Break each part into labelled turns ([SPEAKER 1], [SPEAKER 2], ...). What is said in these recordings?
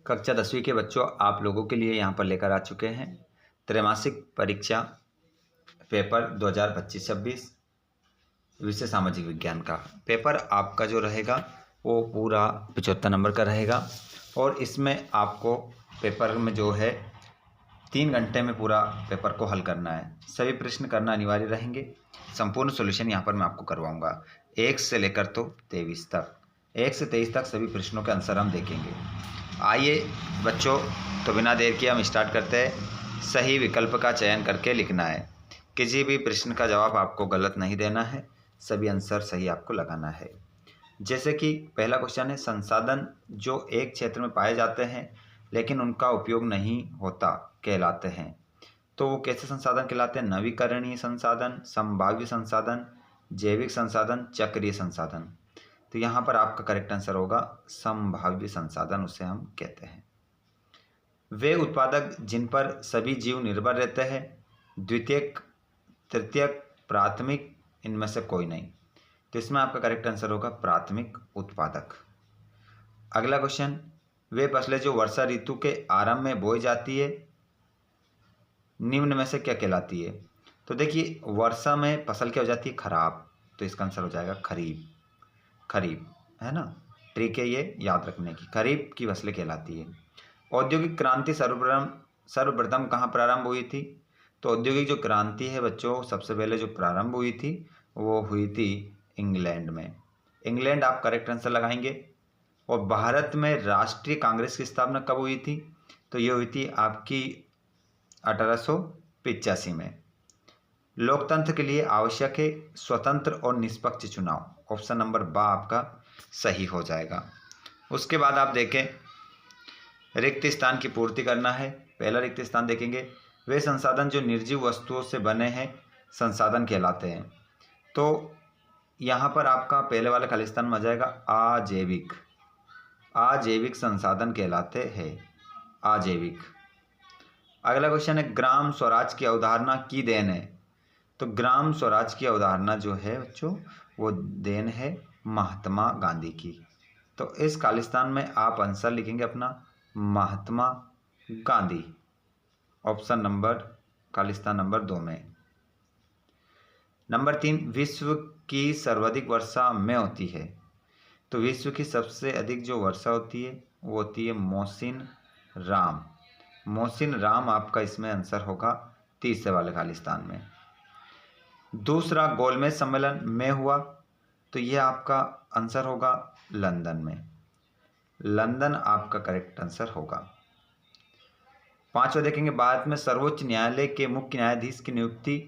[SPEAKER 1] कक्षा 10वीं के बच्चों, आप लोगों के लिए यहाँ पर लेकर आ चुके हैं त्रैमासिक परीक्षा पेपर 2025-26 विषय सामाजिक विज्ञान का पेपर। आपका जो रहेगा वो पूरा 75 नंबर का रहेगा और इसमें आपको पेपर में जो है 3 घंटे में पूरा पेपर को हल करना है। सभी प्रश्न करना अनिवार्य रहेंगे। संपूर्ण सॉल्यूशन यहाँ पर मैं आपको करवाऊंगा 1 से लेकर तो 23 तक, 1 से 23 तक सभी प्रश्नों के आंसर हम देखेंगे। आइए बच्चों, तो बिना देर किए हम स्टार्ट करते हैं। सही विकल्प का चयन करके लिखना है। किसी भी प्रश्न का जवाब आपको गलत नहीं देना है, सभी आंसर सही आपको लगाना है। जैसे कि पहला क्वेश्चन है, संसाधन जो एक क्षेत्र में पाए जाते हैं लेकिन उनका उपयोग नहीं होता कहलाते हैं। तो वो कैसे संसाधन कहलाते हैं? नवीकरणीय संसाधन, संभाव्य संसाधन, जैविक संसाधन, चक्रीय संसाधन। तो यहाँ पर आपका करेक्ट आंसर होगा संभाव्य संसाधन, उसे हम कहते हैं। वे उत्पादक जिन पर सभी जीव निर्भर रहते हैं, द्वितीयक, तृतीयक, प्राथमिक, इनमें से कोई नहीं। तो इसमें आपका करेक्ट आंसर होगा प्राथमिक उत्पादक। अगला क्वेश्चन, वे फसलें जो वर्षा ऋतु के आरंभ में बोई जाती है निम्न में से क्या कहलाती है? तो देखिए, वर्षा में फसल क्या हो जाती है? खराब। तो इसका आंसर हो जाएगा खरीफ। खरीफ है ना, ट्रिक है ये याद रखने की। खरीफ की फसलें कहलाती है। औद्योगिक क्रांति सर्वप्रथम कहाँ प्रारंभ हुई थी? तो औद्योगिक जो क्रांति है बच्चों, सबसे पहले जो प्रारंभ हुई थी वो हुई थी इंग्लैंड में। इंग्लैंड आप करेक्ट आंसर लगाएंगे। और भारत में राष्ट्रीय कांग्रेस की स्थापना कब हुई थी? तो ये हुई थी आपकी 1885 में। लोकतंत्र के लिए आवश्यक है स्वतंत्र और निष्पक्ष चुनाव। ऑप्शन नंबर बा आपका सही हो जाएगा। उसके बाद आप देखें, रिक्त स्थान की पूर्ति करना है। पहला रिक्त स्थान देखेंगे, वे संसाधन जो निर्जीव वस्तुओं से बने हैं संसाधन कहलाते हैं। तो यहाँ पर आपका पहले वाला खाली स्थान में आ जाएगा अजैविक। अजैविक संसाधन कहलाते हैं, अजैविक। अगला क्वेश्चन है, ग्राम स्वराज की अवधारणा की देन है। तो ग्राम स्वराज की अवधारणा जो है बच्चों, वो देन है महात्मा गांधी की। तो इस खालिस्तान में आप आंसर लिखेंगे अपना Mahatma Gandhi. Option number Khalistan number 2 में। नंबर 3, विश्व की सर्वाधिक वर्षा में होती है। तो विश्व की सबसे अधिक जो वर्षा होती है वो होती है मौसिन राम। मौसिन राम आपका इसमें आंसर होगा तीसरे वाले खालिस्तान में। दूसरा गोलमेज सम्मेलन में हुआ, तो यह आपका आंसर होगा लंदन में। लंदन आपका करेक्ट आंसर होगा। पांचवा देखेंगे, भारत में सर्वोच्च न्यायालय के मुख्य न्यायाधीश की नियुक्ति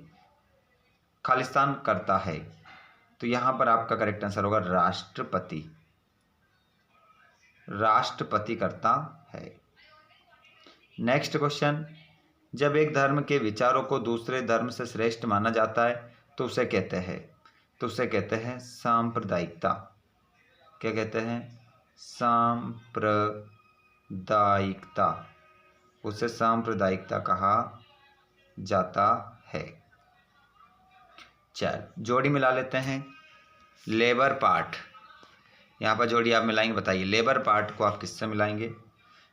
[SPEAKER 1] खालिस्तान करता है। तो यहां पर आपका करेक्ट आंसर होगा राष्ट्रपति। राष्ट्रपति करता है। नेक्स्ट क्वेश्चन, जब एक धर्म के विचारों को दूसरे धर्म से श्रेष्ठ माना जाता है तो उसे कहते हैं? तो उसे कहते हैं सांप्रदायिकता। क्या कहते हैं? सांप्रदायिकता। उसे सांप्रदायिकता कहा जाता है। चल जोड़ी मिला लेते हैं। लेबर पार्ट, यहाँ पर जोड़ी आप मिलाएंगे, बताइए लेबर पार्ट को आप किससे मिलाएंगे?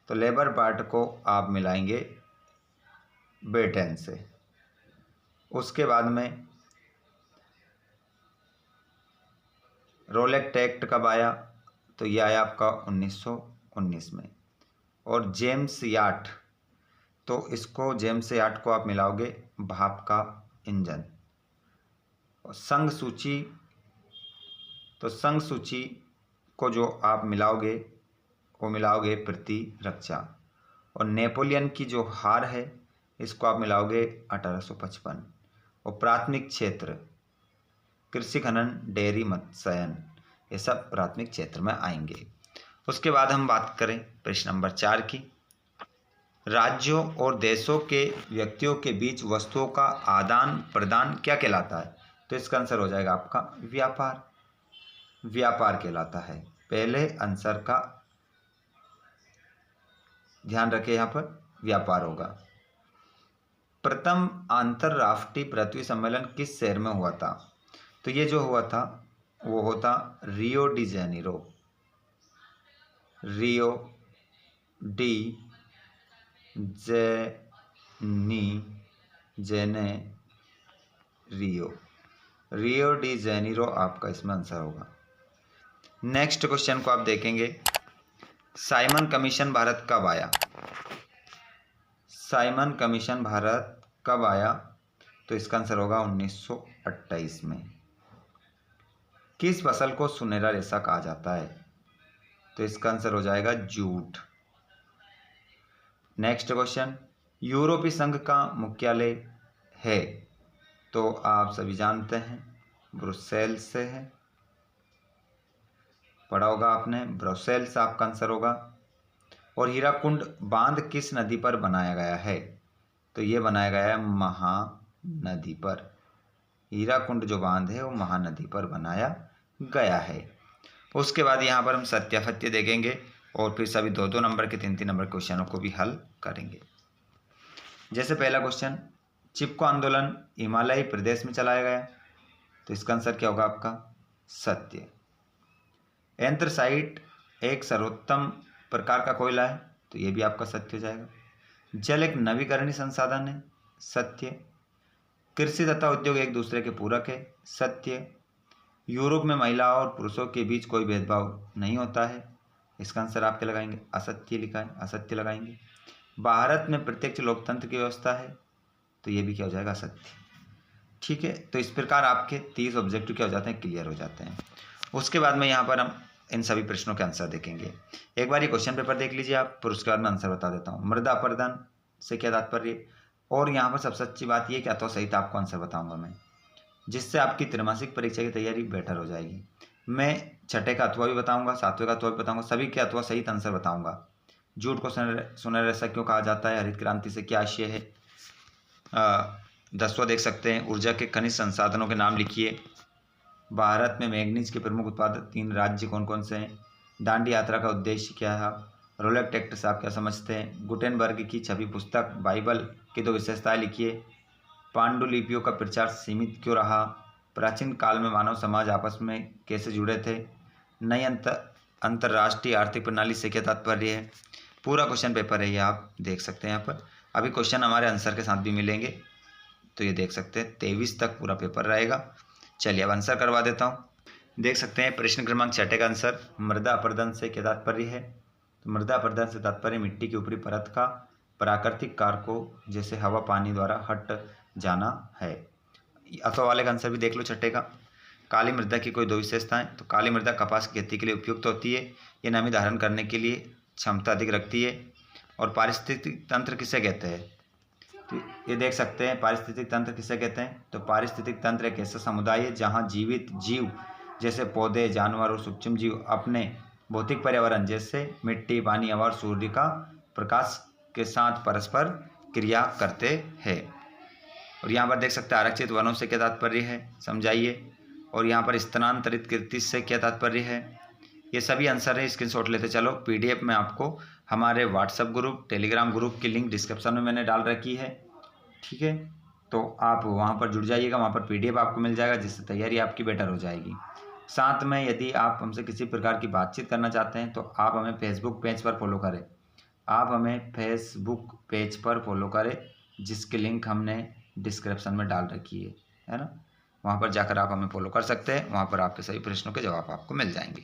[SPEAKER 1] तो लेबर पार्ट को आप मिलाएंगे ब्रिटेन से। उसके बाद में रोलेक्ट एक्ट कब आया? तो यह आया आपका 1919 में। और जेम्स याट, तो इसको जेम्स याट को आप मिलाओगे भाप का इंजन। और संघ सूची, तो संघ सूची को जो आप मिलाओगे वो मिलाओगे प्रतिरक्षा। और नेपोलियन की जो हार है इसको आप मिलाओगे 1855। और प्राथमिक क्षेत्र कृषि, खनन, डेयरी, मत्स्यन, ये सब प्राथमिक क्षेत्र में आएंगे। उसके बाद हम बात करें प्रश्न नंबर 4 की। राज्यों और देशों के व्यक्तियों के बीच वस्तुओं का आदान प्रदान क्या कहलाता है? तो इसका आंसर हो जाएगा आपका व्यापार। व्यापार कहलाता है। पहले आंसर का ध्यान रखें, यहाँ पर व्यापार होगा। प्रथम अंतरराष्ट्रीय पृथ्वी सम्मेलन किस शहर में हुआ था? तो ये जो हुआ था वो होता Rio de Janeiro. Rio de Janeiro, Rio de Janeiro आपका इसमें आंसर होगा। नेक्स्ट क्वेश्चन को आप देखेंगे, साइमन कमीशन भारत कब आया? साइमन कमीशन भारत कब आया? तो इसका आंसर होगा 1928 में। किस फसल को सुनहरा रेशा कहा जाता है? तो इसका आंसर हो जाएगा जूट। नेक्स्ट क्वेश्चन, यूरोपीय संघ का मुख्यालय है? तो आप सभी जानते हैं ब्रुसेल्स से है, पढ़ा होगा आपने, ब्रुसेल्स आपका आंसर होगा। और हीराकुंड बांध किस नदी पर बनाया गया है? तो ये बनाया गया है महानदी पर। हीराकुंड जो बांध है वो महानदी पर बनाया गया है। उसके बाद यहाँ पर हम सत्यापत्य देखेंगे और फिर सभी 2-2 नंबर के 3-3 नंबर क्वेश्चनों को भी हल करेंगे। जैसे पहला क्वेश्चन, चिपको आंदोलन हिमालयी प्रदेश में चलाया गया, तो इसका आंसर क्या होगा आपका? सत्य। एंथ्रासाइट एक सर्वोत्तम प्रकार का कोयला है, तो ये भी आपका सत्य हो जाएगा। जल एक नवीकरणीय संसाधन है, सत्य। कृषि तथा उद्योग एक दूसरे के पूरक है, सत्य। यूरोप में महिलाओं और पुरुषों के बीच कोई भेदभाव नहीं होता है, इसका आंसर आप क्या लगाएंगे? असत्य लिखा है, असत्य लगाएंगे। भारत में प्रत्यक्ष लोकतंत्र की व्यवस्था है, तो ये भी क्या हो जाएगा? असत्य। ठीक है, तो इस प्रकार आपके 30 ऑब्जेक्टिव क्या हो जाते हैं? क्लियर हो जाते हैं। उसके बाद में यहाँ पर हम इन सभी प्रश्नों के आंसर देखेंगे। एक बार ये क्वेश्चन पेपर देख लीजिए आप, फिर उसके बाद मैं आंसर बता देता हूँ। मृदा अपरदन से क्या तात्पर्य? और यहाँ पर सबसे अच्छी बात ये कि अथवा सहित आपको आंसर बताऊंगा मैं, जिससे आपकी त्रैमासिक परीक्षा की तैयारी बेटर हो जाएगी। मैं छठे का अथवा भी बताऊंगा, 7वें का अथवा भी बताऊंगा, सभी के अथवा सहित आंसर बताऊंगा। जूट को सुनहरा रेशा क्यों कहा जाता है? हरित क्रांति से क्या आशय है? 10वां देख सकते हैं, ऊर्जा के खनिज संसाधनों के नाम लिखिए। भारत में मैग्नीज के प्रमुख उत्पादक 3 राज्य कौन कौन से हैं? दांडी यात्रा का उद्देश्य क्या है? रोलेट एक्ट से आप क्या समझते हैं? गुटेनबर्ग की छपी पुस्तक बाइबल की 2 विशेषताएं लिखिए। पांडुलिपियों का प्रचार सीमित क्यों रहा? प्राचीन काल में मानव समाज आपस में कैसे जुड़े थे? नई अंतर्राष्ट्रीय आर्थिक प्रणाली से क्या तात्पर्य है? पूरा क्वेश्चन पेपर है, ये आप देख सकते हैं यहाँ पर। अभी क्वेश्चन हमारे आंसर के साथ भी मिलेंगे, तो ये देख सकते हैं 23 तक पूरा पेपर रहेगा। चलिए अब आंसर करवा देता हूँ। देख सकते हैं प्रश्न क्रमांक 6 का आंसर, मृदा अपरदन से क्या तात्पर्य है? तो मृदा अपरदन से तात्पर्य मिट्टी की ऊपरी परत का प्राकृतिक कारकों जैसे हवा पानी द्वारा हट जाना है। अथवा वाले का आंसर भी देख लो 6 का। काली मृदा की कोई 2 विशेषताएं, तो काली मृदा कपास की खेती के लिए उपयुक्त होती है, ये नमी धारण करने के लिए क्षमता अधिक रखती है। और पारिस्थितिक तंत्र किसे कहते हैं? तो ये देख सकते हैं पारिस्थितिक तंत्र किसे कहते हैं? तो पारिस्थितिक तंत्र एक ऐसा समुदाय है जहाँ जीवित जीव जैसे पौधे, जानवर और सूक्ष्म जीव अपने भौतिक पर्यावरण जैसे मिट्टी, पानी, हवा और सूर्य का प्रकाश के साथ परस्पर क्रिया करते हैं। और यहाँ पर देख सकते हैं आरक्षित वनों से क्या तात्पर्य है? समझाइए। और यहाँ पर स्थानांतरित कृषि से क्या तात्पर्य है? ये सभी आंसर है, स्क्रीनशॉट लेते चलो। पीडीएफ में आपको हमारे व्हाट्सएप ग्रुप, टेलीग्राम ग्रुप की लिंक डिस्क्रिप्शन में मैंने डाल रखी है, ठीक है, तो आप वहाँ पर जुड़ जाइएगा, वहाँ पर पीडीएफ आपको मिल जाएगा, जिससे तैयारी आपकी बेटर हो जाएगी। साथ में यदि आप हमसे किसी प्रकार की बातचीत करना चाहते हैं तो आप हमें फेसबुक पेज पर फॉलो करें, आप हमें फेसबुक पेज पर फॉलो करें, जिसकी लिंक हमने डिस्क्रिप्शन में डाल रखी है ना, वहाँ पर जाकर आप हमें फॉलो कर सकते हैं। वहाँ पर आपके सभी प्रश्नों के जवाब आपको मिल जाएंगे।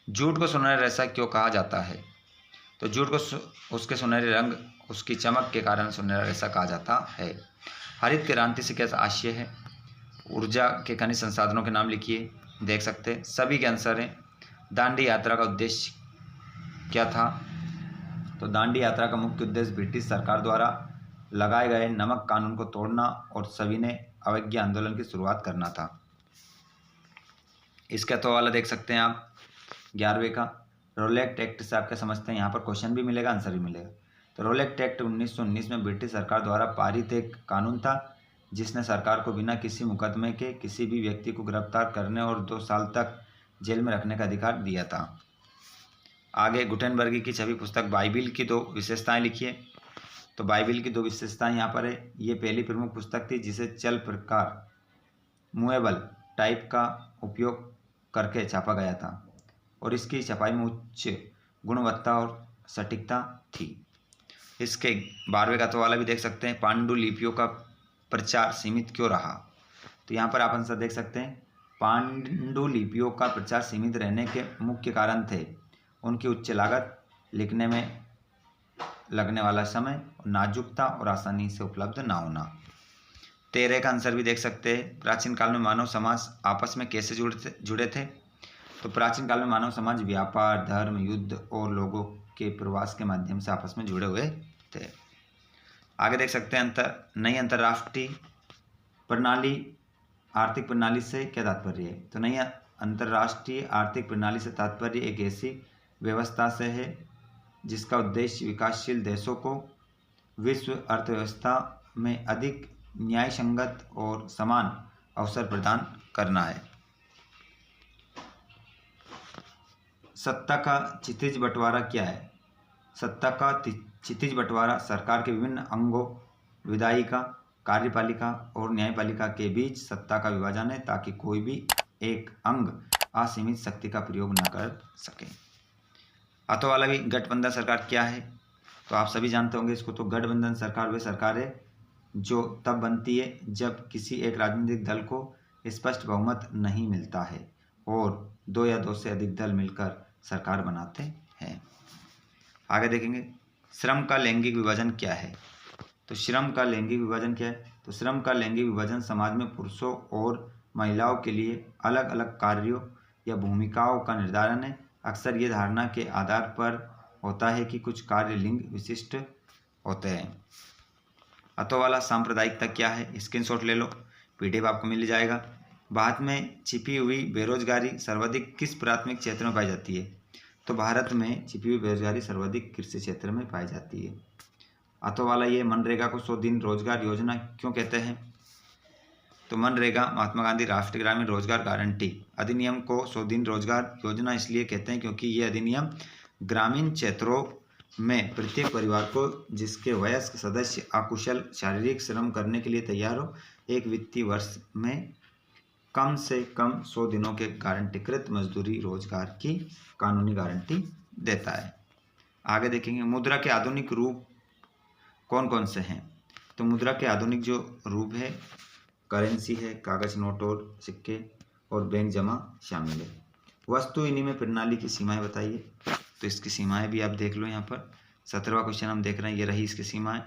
[SPEAKER 1] जूट को सुनहरा रेशा क्यों कहा जाता है? तो जूट को उसके सुनहरे रंग, उसकी चमक के कारण सुनहरा रेशा कहा जाता है। हरित क्रांति से क्या आशय है? ऊर्जा के खनिज संसाधनों के नाम लिखिए। देख सकते हैं सभी के आंसर हैं। दांडी यात्रा का उद्देश्य क्या था? तो दांडी यात्रा का मुख्य उद्देश्य ब्रिटिश सरकार द्वारा लगाए गए नमक कानून को तोड़ना और सविनय अवज्ञा आंदोलन की शुरुआत करना था। इसका तो वाला देख सकते हैं आप 11वें का। रोलेट एक्ट से आप क्या समझते हैं? यहाँ पर क्वेश्चन भी मिलेगा, आंसर भी मिलेगा। तो रोलेट एक्ट 1919 में ब्रिटिश सरकार द्वारा पारित एक कानून था, जिसने सरकार को बिना किसी मुकदमे के किसी भी व्यक्ति को गिरफ्तार करने और 2 साल तक जेल में रखने का अधिकार दिया था। आगे गुटेनबर्ग की छवि पुस्तक बाइबिल की 2 विशेषताएं लिखिए। तो बाइबिल की 2 विशेषताएं यहाँ पर है। ये पहली प्रमुख पुस्तक थी जिसे चल प्रकार मूवेबल टाइप का उपयोग करके छापा गया था, और इसकी छपाई में उच्च गुणवत्ता और सटीकता थी। इसके 12वें का तो वाला भी देख सकते हैं, पांडुलिपियों का प्रचार सीमित क्यों रहा। तो यहाँ पर आप आंसर देख सकते हैं, पांडुलिपियों का प्रचार सीमित रहने के मुख्य कारण थे उनकी उच्च लागत, लिखने में लगने वाला समय, नाजुकता और आसानी से उपलब्ध ना होना। 13 का आंसर भी देख सकते हैं, प्राचीन काल में मानव समाज आपस में कैसे जुड़े थे। तो प्राचीन काल में मानव समाज व्यापार, धर्म, युद्ध और लोगों के प्रवास के माध्यम से आपस में जुड़े हुए थे। आगे देख सकते हैं, नई अंतर्राष्ट्रीय प्रणाली आर्थिक प्रणाली से क्या तात्पर्य है। तो नई अंतर्राष्ट्रीय आर्थिक प्रणाली से तात्पर्य एक ऐसी व्यवस्था से है जिसका उद्देश्य विकासशील देशों को विश्व अर्थव्यवस्था में अधिक न्यायसंगत और समान अवसर प्रदान करना है। सत्ता का क्षितिज बंटवारा क्या है। सत्ता का क्षितिज बंटवारा सरकार के विभिन्न अंगों, विधायिका, कार्यपालिका और न्यायपालिका के बीच सत्ता का विभाजन है, ताकि कोई भी एक अंग असीमित शक्ति का प्रयोग न कर सके। हाथों वाला भी, गठबंधन सरकार क्या है। तो आप सभी जानते होंगे इसको। तो गठबंधन सरकार वह सरकार है जो तब बनती है जब किसी एक राजनीतिक दल को स्पष्ट बहुमत नहीं मिलता है और 2 या 2 से अधिक दल मिलकर सरकार बनाते हैं। आगे देखेंगे, श्रम का लैंगिक विभाजन क्या है। तो श्रम का लैंगिक विभाजन क्या है। तो श्रम का लैंगिक विभाजन समाज में पुरुषों और महिलाओं के लिए अलग अलग कार्यों या भूमिकाओं का निर्धारण है। अक्सर ये धारणा के आधार पर होता है कि कुछ कार्य लिंग विशिष्ट होते हैं। हाथों वाला सांप्रदायिकता क्या है। स्क्रीनशॉट ले लो, PDF आपको मिल जाएगा। भारत में छिपी हुई बेरोजगारी सर्वाधिक किस प्राथमिक क्षेत्र में पाई जाती है। तो भारत में छिपी हुई बेरोजगारी सर्वाधिक कृषि क्षेत्र में पाई जाती है। हाथों वाला ये, मनरेगा को 100 दिन रोजगार योजना क्यों कहते हैं। तो मनरेगा महात्मा गांधी राष्ट्रीय ग्रामीण रोजगार गारंटी अधिनियम को 100 दिन रोजगार योजना इसलिए कहते हैं क्योंकि ये अधिनियम ग्रामीण क्षेत्रों में प्रत्येक परिवार को जिसके वयस्क सदस्य अकुशल शारीरिक श्रम करने के लिए तैयार हो, एक वित्तीय वर्ष में कम से कम 100 दिनों के गारंटीकृत मजदूरी रोजगार की कानूनी गारंटी देता है। आगे देखेंगे, मुद्रा के आधुनिक रूप कौन कौन से हैं। तो मुद्रा के आधुनिक जो रूप है, करेंसी है, कागज, नोट और सिक्के और बैंक जमा शामिल है। वस्तु विनिमय प्रणाली की सीमाएं बताइए। तो इसकी सीमाएं भी आप देख लो। यहाँ पर 17वां क्वेश्चन हम देख रहे हैं, ये रही इसकी सीमाएं।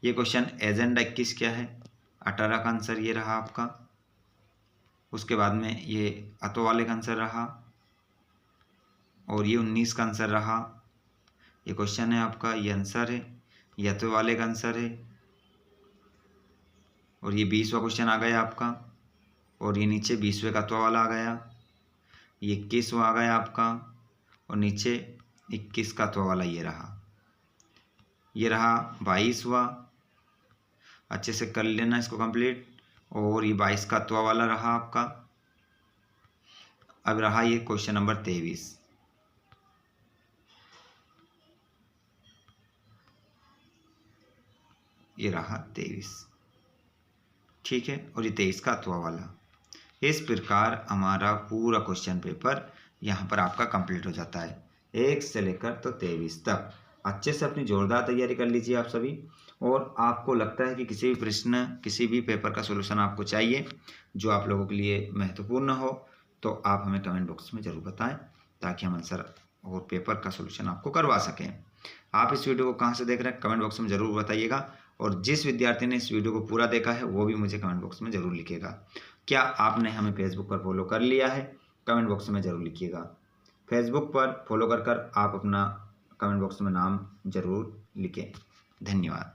[SPEAKER 1] ये क्वेश्चन एजेंडा 21 क्या है। 18 का आंसर ये रहा आपका। उसके बाद में ये हाथों वाले का आंसर रहा और ये 19 का आंसर रहा। ये क्वेश्चन है आपका, ये आंसर है, ये हाथों वाले का आंसर है और ये 20वां क्वेश्चन आ गया आपका और ये नीचे 20वें का हाथों वाला आ गया। ये 21वां आ गया आपका और नीचे 21 का हाथों वाला ये रहा। ये रहा 22वां, अच्छे से कर लेना इसको कंप्लीट। और ये 22 का हाथों वाला रहा आपका। अब रहा ये क्वेश्चन नंबर 23। ये रहा 23, ठीक है। और ये 23 का हाथों वाला। इस प्रकार हमारा पूरा क्वेश्चन पेपर यहाँ पर आपका कंप्लीट हो जाता है। 1 से लेकर तो 23 तक अच्छे से अपनी जोरदार तैयारी कर लीजिए आप सभी। और आपको लगता है कि किसी भी प्रश्न, किसी भी पेपर का सलूशन आपको चाहिए जो आप लोगों के लिए महत्वपूर्ण हो, तो आप हमें कमेंट बॉक्स में ज़रूर बताएं ताकि हम आंसर और पेपर का सलूशन आपको करवा सकें। आप इस वीडियो को कहाँ से देख रहे हैं कमेंट बॉक्स में ज़रूर बताइएगा। और जिस विद्यार्थी ने इस वीडियो को पूरा देखा है वो भी मुझे कमेंट बॉक्स में ज़रूर लिखिएगा। क्या आपने हमें फेसबुक पर फॉलो कर लिया है, कमेंट बॉक्स में ज़रूर लिखिएगा। फेसबुक पर फॉलो कर आप अपना कमेंट बॉक्स में नाम ज़रूर लिखें। धन्यवाद।